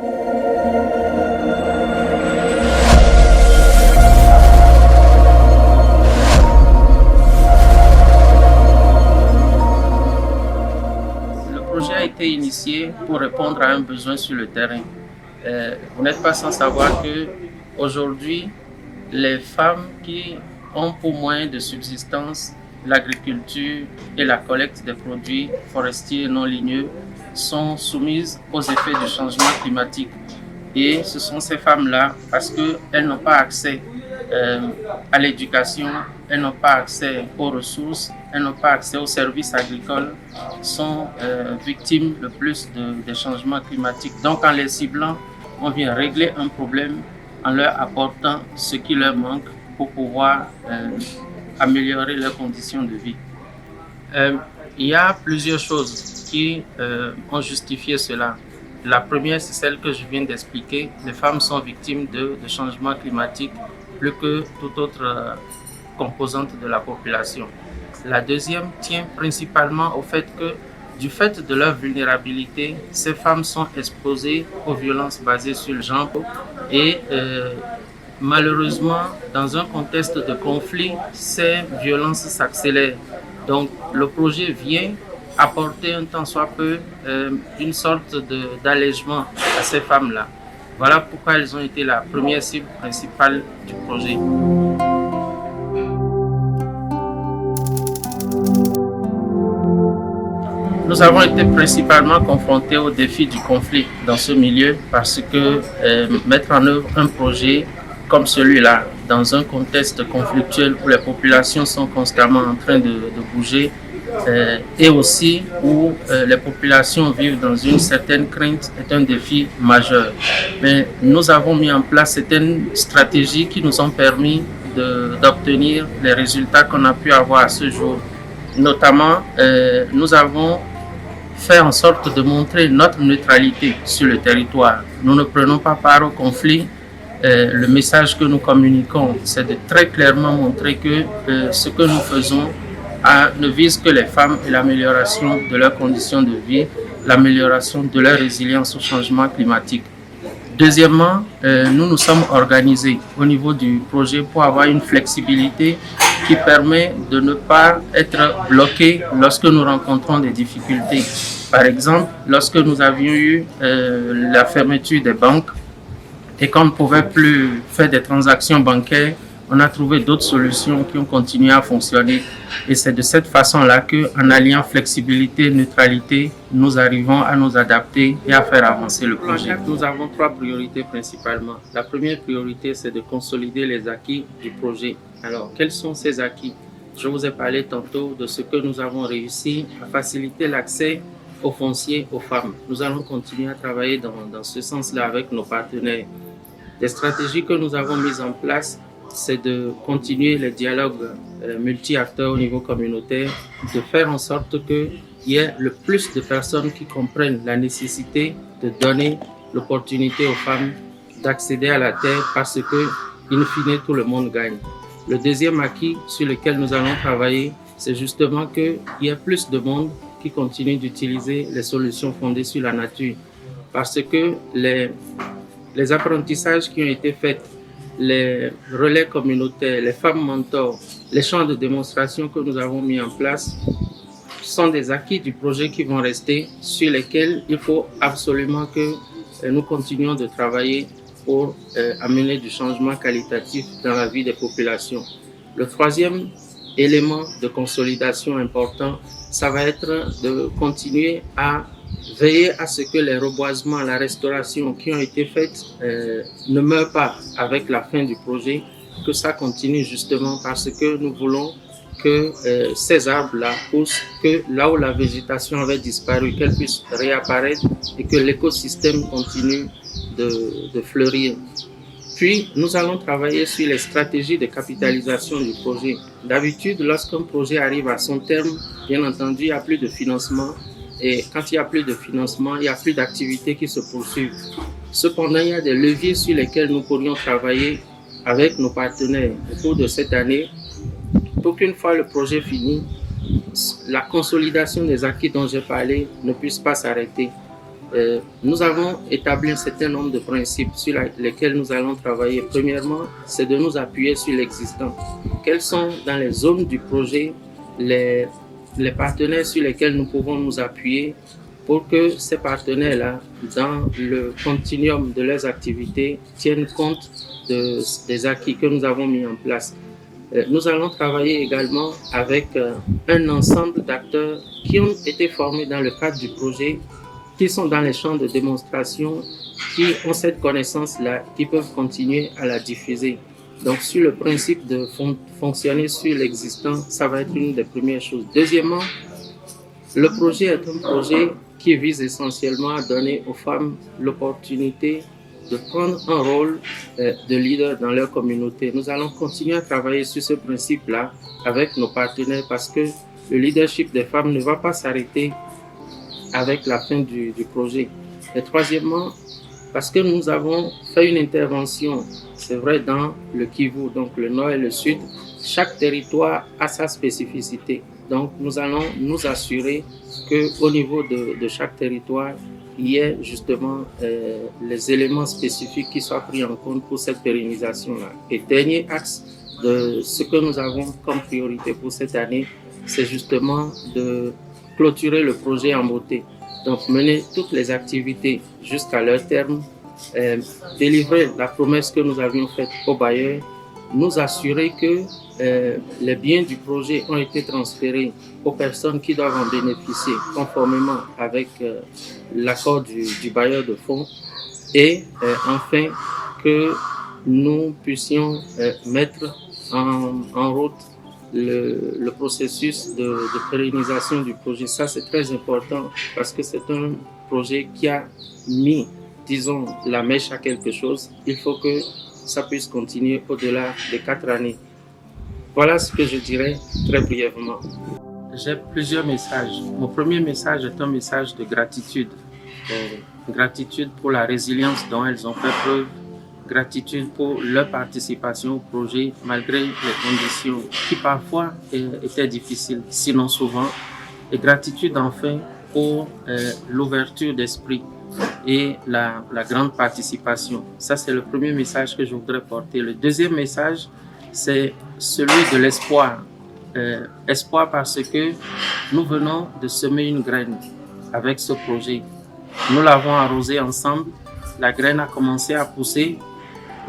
Le projet a été initié pour répondre à un besoin sur le terrain. Vous n'êtes pas sans savoir que aujourd'hui, les femmes qui ont pour moyen de subsistance l'agriculture et la collecte des produits forestiers non ligneux sont soumises aux effets du changement climatique. Et ce sont ces femmes-là, parce qu'elles n'ont pas accès à l'éducation, elles n'ont pas accès aux ressources, elles n'ont pas accès aux services agricoles, sont victimes le plus des changements climatiques. Donc en les ciblant, on vient régler un problème en leur apportant ce qui leur manque pour pouvoir améliorer leurs conditions de vie. Il y a plusieurs choses qui ont justifié cela. La première, c'est celle que je viens d'expliquer. Les femmes sont victimes de changements climatiques plus que toute autre composante de la population. La deuxième tient principalement au fait que, du fait de leur vulnérabilité, ces femmes sont exposées aux violences basées sur le genre et malheureusement, dans un contexte de conflit, ces violences s'accélèrent. Donc, le projet vient apporter un tant soit peu une sorte d'allègement à ces femmes-là. Voilà pourquoi elles ont été la première cible principale du projet. Nous avons été principalement confrontés au défi du conflit dans ce milieu parce que mettre en œuvre un projet comme celui-là, dans un contexte conflictuel où les populations sont constamment en train de bouger et aussi où les populations vivent dans une certaine crainte, est un défi majeur. Mais nous avons mis en place certaines stratégies qui nous ont permis d'obtenir les résultats qu'on a pu avoir à ce jour. Notamment, nous avons fait en sorte de montrer notre neutralité sur le territoire. Nous ne prenons pas part au conflit. Le message que nous communiquons, c'est de très clairement montrer que ce que nous faisons ne vise que les femmes et l'amélioration de leurs conditions de vie, l'amélioration de leur résilience au changement climatique. Deuxièmement, nous nous sommes organisés au niveau du projet pour avoir une flexibilité qui permet de ne pas être bloqués lorsque nous rencontrons des difficultés. Par exemple, lorsque nous avions eu la fermeture des banques, et qu'on ne pouvait plus faire des transactions bancaires, on a trouvé d'autres solutions qui ont continué à fonctionner. Et c'est de cette façon-là qu'en alliant flexibilité et neutralité, nous arrivons à nous adapter et à faire avancer le projet. Nous avons trois priorités principalement. La première priorité, c'est de consolider les acquis du projet. Alors, quels sont ces acquis? Je vous ai parlé tantôt de ce que nous avons réussi à faciliter l'accès au foncier aux femmes. Nous allons continuer à travailler dans ce sens-là avec nos partenaires. Les stratégies que nous avons mises en place, c'est de continuer les dialogues multi-acteurs au niveau communautaire, de faire en sorte qu'il y ait le plus de personnes qui comprennent la nécessité de donner l'opportunité aux femmes d'accéder à la terre parce que, in fine, tout le monde gagne. Le deuxième acquis sur lequel nous allons travailler, c'est justement qu'il y ait plus de monde qui continue d'utiliser les solutions fondées sur la nature parce que les apprentissages qui ont été faits, les relais communautaires, les femmes mentors, les champs de démonstration que nous avons mis en place sont des acquis du projet qui vont rester, sur lesquels il faut absolument que nous continuions de travailler pour amener du changement qualitatif dans la vie des populations. Le troisième élément de consolidation important, ça va être de continuer à veiller à ce que les reboisements, la restauration qui ont été faites ne meurent pas avec la fin du projet, que ça continue justement parce que nous voulons que ces arbres-là poussent, que là où la végétation avait disparu, qu'elle puisse réapparaître et que l'écosystème continue de fleurir. Puis, nous allons travailler sur les stratégies de capitalisation du projet. D'habitude, lorsqu'un projet arrive à son terme, bien entendu, il n'y a plus de financement. Et quand il n'y a plus de financement, il n'y a plus d'activités qui se poursuivent. Cependant, il y a des leviers sur lesquels nous pourrions travailler avec nos partenaires au cours de cette année pour qu'une fois le projet fini, la consolidation des acquis dont j'ai parlé ne puisse pas s'arrêter. Nous avons établi un certain nombre de principes sur lesquels nous allons travailler. Premièrement, c'est de nous appuyer sur l'existant. Quelles sont dans les zones du projet les partenaires sur lesquels nous pouvons nous appuyer pour que ces partenaires-là, dans le continuum de leurs activités, tiennent compte des acquis que nous avons mis en place. Nous allons travailler également avec un ensemble d'acteurs qui ont été formés dans le cadre du projet, qui sont dans les champs de démonstration, qui ont cette connaissance-là, qui peuvent continuer à la diffuser. Donc, sur le principe de fonctionner sur l'existant, ça va être une des premières choses. Deuxièmement, le projet est un projet qui vise essentiellement à donner aux femmes l'opportunité de prendre un rôle de leader dans leur communauté. Nous allons continuer à travailler sur ce principe-là avec nos partenaires parce que le leadership des femmes ne va pas s'arrêter avec la fin du projet. Et troisièmement, parce que nous avons fait une intervention, c'est vrai, dans le Kivu, donc le nord et le sud, chaque territoire a sa spécificité. Donc nous allons nous assurer qu'au niveau de chaque territoire, il y ait justement les éléments spécifiques qui soient pris en compte pour cette pérennisation-là. Et dernier axe de ce que nous avons comme priorité pour cette année, c'est justement de clôturer le projet en beauté. Donc mener toutes les activités jusqu'à leur terme, délivrer la promesse que nous avions faite aux bailleurs, nous assurer que les biens du projet ont été transférés aux personnes qui doivent en bénéficier conformément avec l'accord du bailleur de fonds et enfin que nous puissions mettre en route le processus de pérennisation du projet. Ça, c'est très important parce que c'est un projet qui a mis, disons, la mèche à quelque chose. Il faut que ça puisse continuer au-delà des 4 années. Voilà ce que je dirais très brièvement. J'ai plusieurs messages. Mon premier message est un message de gratitude. Gratitude pour la résilience dont elles ont fait preuve. Gratitude pour leur participation au projet malgré les conditions qui parfois étaient difficiles, sinon souvent. Et gratitude enfin pour l'ouverture d'esprit et la grande participation. Ça, c'est le premier message que je voudrais porter. Le deuxième message, c'est celui de l'espoir. Espoir parce que nous venons de semer une graine avec ce projet. Nous l'avons arrosé ensemble. La graine a commencé à pousser.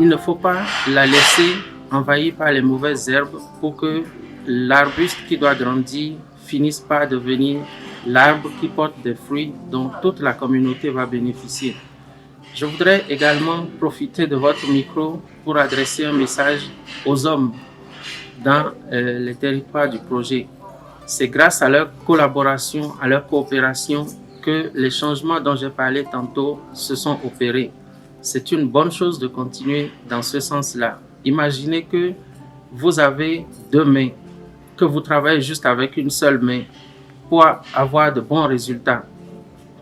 Il ne faut pas la laisser envahie par les mauvaises herbes pour que l'arbuste qui doit grandir finisse par devenir l'arbre qui porte des fruits dont toute la communauté va bénéficier. Je voudrais également profiter de votre micro pour adresser un message aux hommes dans les territoires du projet. C'est grâce à leur collaboration, à leur coopération que les changements dont j'ai parlé tantôt se sont opérés. C'est une bonne chose de continuer dans ce sens-là. Imaginez que vous avez 2 mains, que vous travaillez juste avec une seule main pour avoir de bons résultats,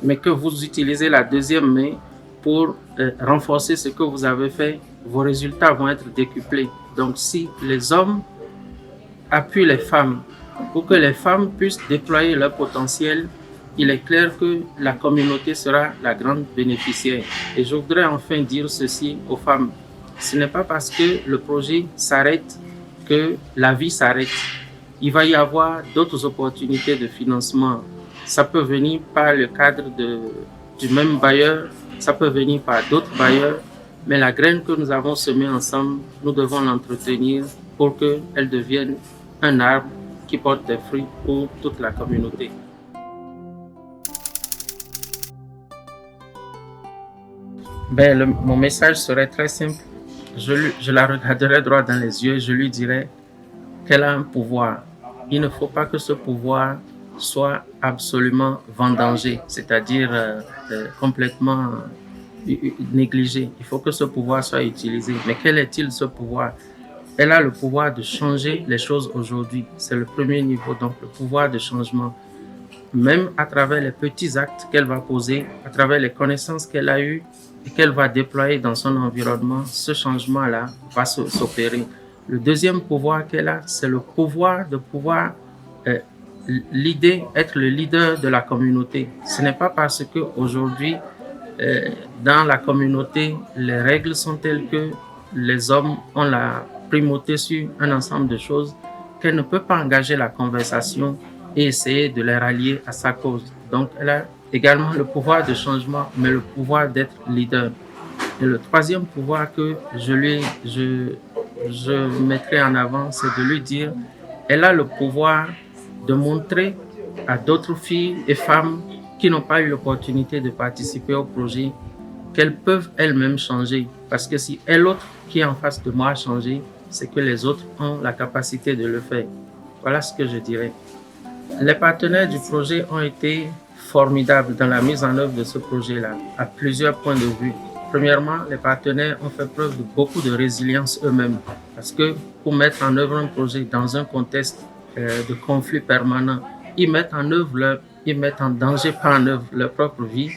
mais que vous utilisez la deuxième main pour renforcer ce que vous avez fait, vos résultats vont être décuplés. Donc si les hommes appuient les femmes pour que les femmes puissent déployer leur potentiel, il est clair que la communauté sera la grande bénéficiaire. Et je voudrais enfin dire ceci aux femmes. Ce n'est pas parce que le projet s'arrête que la vie s'arrête. Il va y avoir d'autres opportunités de financement. Ça peut venir par le cadre du même bailleur, ça peut venir par d'autres bailleurs, mais la graine que nous avons semée ensemble, nous devons l'entretenir pour qu'elle devienne un arbre qui porte des fruits pour toute la communauté. Mon message serait très simple. Je la regarderai droit dans les yeux et je lui dirai qu'elle a un pouvoir. Il ne faut pas que ce pouvoir soit absolument vendangé, c'est-à-dire complètement négligé. Il faut que ce pouvoir soit utilisé. Mais quel est-il ce pouvoir? Elle a le pouvoir de changer les choses aujourd'hui. C'est le premier niveau, donc le pouvoir de changement. Même à travers les petits actes qu'elle va poser, à travers les connaissances qu'elle a eues et qu'elle va déployer dans son environnement, ce changement-là va s'opérer. Le deuxième pouvoir qu'elle a, c'est le pouvoir de pouvoir l'idée, être le leader de la communauté. Ce n'est pas parce qu'aujourd'hui, dans la communauté, les règles sont telles que les hommes ont la primauté sur un ensemble de choses qu'elle ne peut pas engager la conversation et essayer de les rallier à sa cause. Donc, elle a également le pouvoir de changement, mais le pouvoir d'être leader. Et le troisième pouvoir que je mettrai en avant, c'est de lui dire, elle a le pouvoir de montrer à d'autres filles et femmes qui n'ont pas eu l'opportunité de participer au projet qu'elles peuvent elles-mêmes changer. Parce que si elle autre qui est en face de moi a changé, c'est que les autres ont la capacité de le faire. Voilà ce que je dirais. Les partenaires du projet ont été formidables dans la mise en œuvre de ce projet-là, à plusieurs points de vue. Premièrement, les partenaires ont fait preuve de beaucoup de résilience eux-mêmes, parce que pour mettre en œuvre un projet dans un contexte de conflit permanent, ils mettent en danger, pas en œuvre leur propre vie,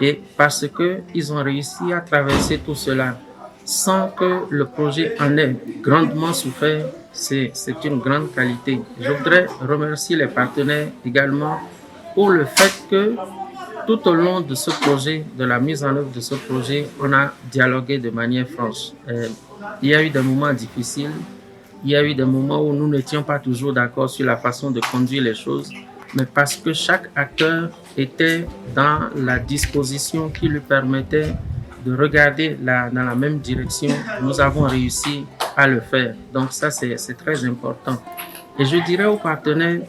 et parce qu'ils ont réussi à traverser tout cela sans que le projet en ait grandement souffert, c'est une grande qualité. Je voudrais remercier les partenaires également pour le fait que tout au long de ce projet, de la mise en œuvre de ce projet, on a dialogué de manière franche. Il y a eu des moments difficiles, il y a eu des moments où nous n'étions pas toujours d'accord sur la façon de conduire les choses, mais parce que chaque acteur était dans la disposition qui lui permettait de regarder dans la même direction, nous avons réussi à le faire. Donc ça, c'est très important. Et je dirais aux partenaires,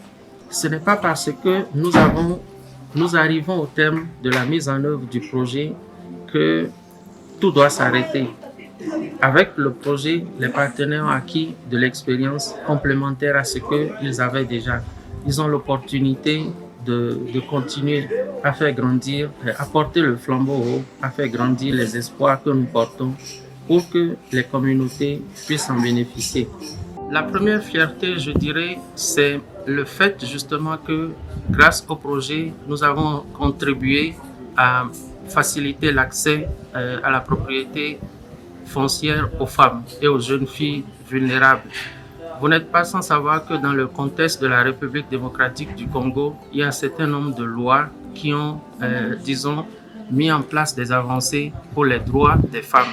ce n'est pas parce que nous arrivons au terme de la mise en œuvre du projet que tout doit s'arrêter. Avec le projet, les partenaires ont acquis de l'expérience complémentaire à ce qu'ils avaient déjà. Ils ont l'opportunité de continuer à faire grandir, à porter le flambeau haut, à faire grandir les espoirs que nous portons pour que les communautés puissent en bénéficier. La première fierté, je dirais, c'est le fait justement que grâce au projet, nous avons contribué à faciliter l'accès à la propriété foncière aux femmes et aux jeunes filles vulnérables. Vous n'êtes pas sans savoir que dans le contexte de la République démocratique du Congo, il y a un certain nombre de lois qui ont, mis en place des avancées pour les droits des femmes.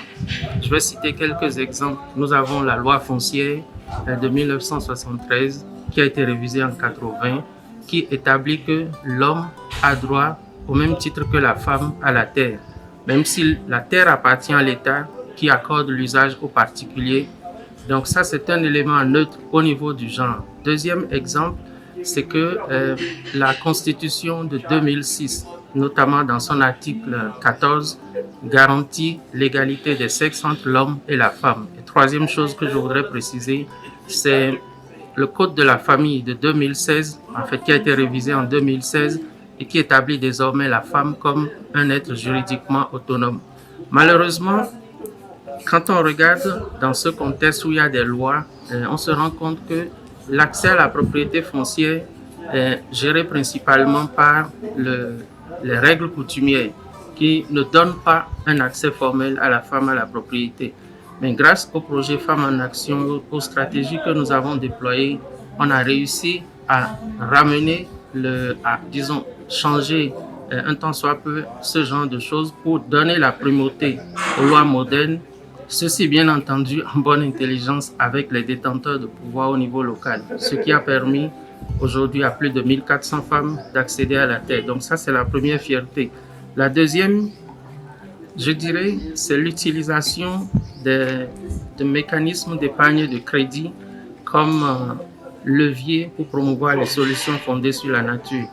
Je vais citer quelques exemples. Nous avons la loi foncière de 1973 qui a été révisée en 80, qui établit que l'homme a droit, au même titre que la femme, à la terre. Même si la terre appartient à l'État qui accorde l'usage aux particuliers. Donc ça, c'est un élément neutre au niveau du genre. Deuxième exemple, c'est que la Constitution de 2006, notamment dans son article 14, garantit l'égalité des sexes entre l'homme et la femme. Et troisième chose que je voudrais préciser, c'est le Code de la famille de 2016, en fait, qui a été révisé en 2016 et qui établit désormais la femme comme un être juridiquement autonome. Malheureusement, quand on regarde dans ce contexte où il y a des lois, on se rend compte que l'accès à la propriété foncière est géré principalement par les règles coutumières qui ne donnent pas un accès formel à la femme à la propriété. Mais grâce au projet Femmes en Action, aux stratégies que nous avons déployées, on a réussi à ramener, changer un tant soit peu ce genre de choses pour donner la primauté aux lois modernes. Ceci, bien entendu, en bonne intelligence avec les détenteurs de pouvoir au niveau local, ce qui a permis aujourd'hui à plus de 1400 femmes d'accéder à la terre. Donc ça, c'est la première fierté. La deuxième, je dirais, c'est l'utilisation de mécanismes d'épargne de crédit comme levier pour promouvoir les solutions fondées sur la nature.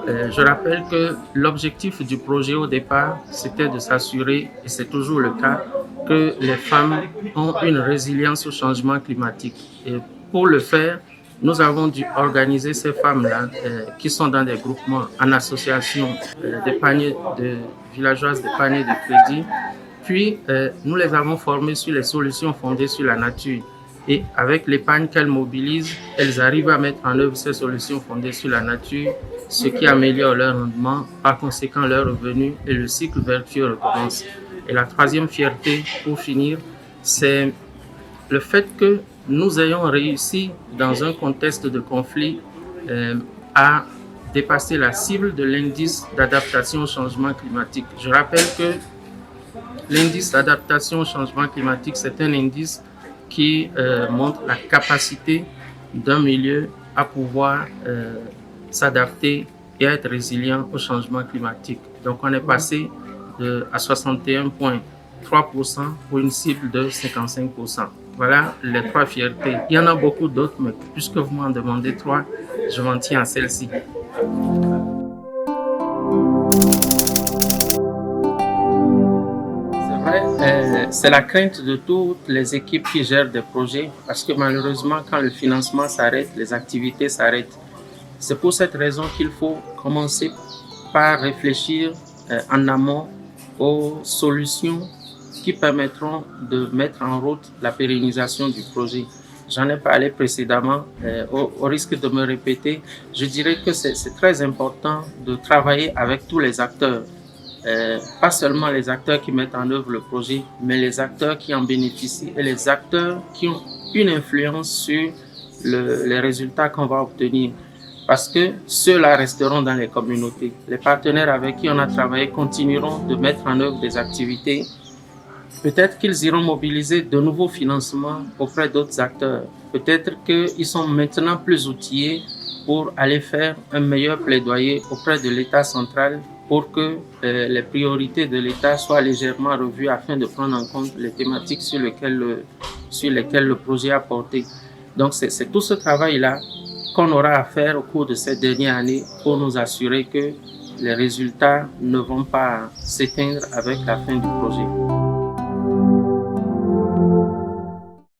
Je rappelle que l'objectif du projet au départ, c'était de s'assurer, et c'est toujours le cas, que les femmes ont une résilience au changement climatique. Et pour le faire, nous avons dû organiser ces femmes-là qui sont dans des groupements en association de villageoises d'épargne de crédit. Puis, nous les avons formées sur les solutions fondées sur la nature. Et avec l'épargne qu'elles mobilisent, elles arrivent à mettre en œuvre ces solutions fondées sur la nature, ce qui améliore leur rendement, par conséquent leur revenu, et le cycle vertueux recommence. Et la troisième fierté, pour finir, c'est le fait que nous ayons réussi, dans un contexte de conflit, à dépasser la cible de l'indice d'adaptation au changement climatique. Je rappelle que l'indice d'adaptation au changement climatique, c'est un indice qui montre la capacité d'un milieu à pouvoir s'adapter et à être résilient au changement climatique. Donc on est passé à 61,3% pour une cible de 55%. Voilà les 3 fiertés. Il y en a beaucoup d'autres, mais puisque vous m'en demandez 3, je m'en tiens à celle-ci. C'est la crainte de toutes les équipes qui gèrent des projets parce que malheureusement, quand le financement s'arrête, les activités s'arrêtent. C'est pour cette raison qu'il faut commencer par réfléchir en amont aux solutions qui permettront de mettre en route la pérennisation du projet. J'en ai parlé précédemment, au risque de me répéter, je dirais que c'est très important de travailler avec tous les acteurs. Pas seulement les acteurs qui mettent en œuvre le projet, mais les acteurs qui en bénéficient et les acteurs qui ont une influence sur les résultats qu'on va obtenir. Parce que ceux-là resteront dans les communautés. Les partenaires avec qui on a travaillé continueront de mettre en œuvre des activités. Peut-être qu'ils iront mobiliser de nouveaux financements auprès d'autres acteurs. Peut-être qu'ils sont maintenant plus outillés pour aller faire un meilleur plaidoyer auprès de l'État central pour que les priorités de l'État soient légèrement revues afin de prendre en compte les thématiques sur lesquelles le projet a porté. Donc c'est tout ce travail-là qu'on aura à faire au cours de cette dernière année pour nous assurer que les résultats ne vont pas s'éteindre avec la fin du projet.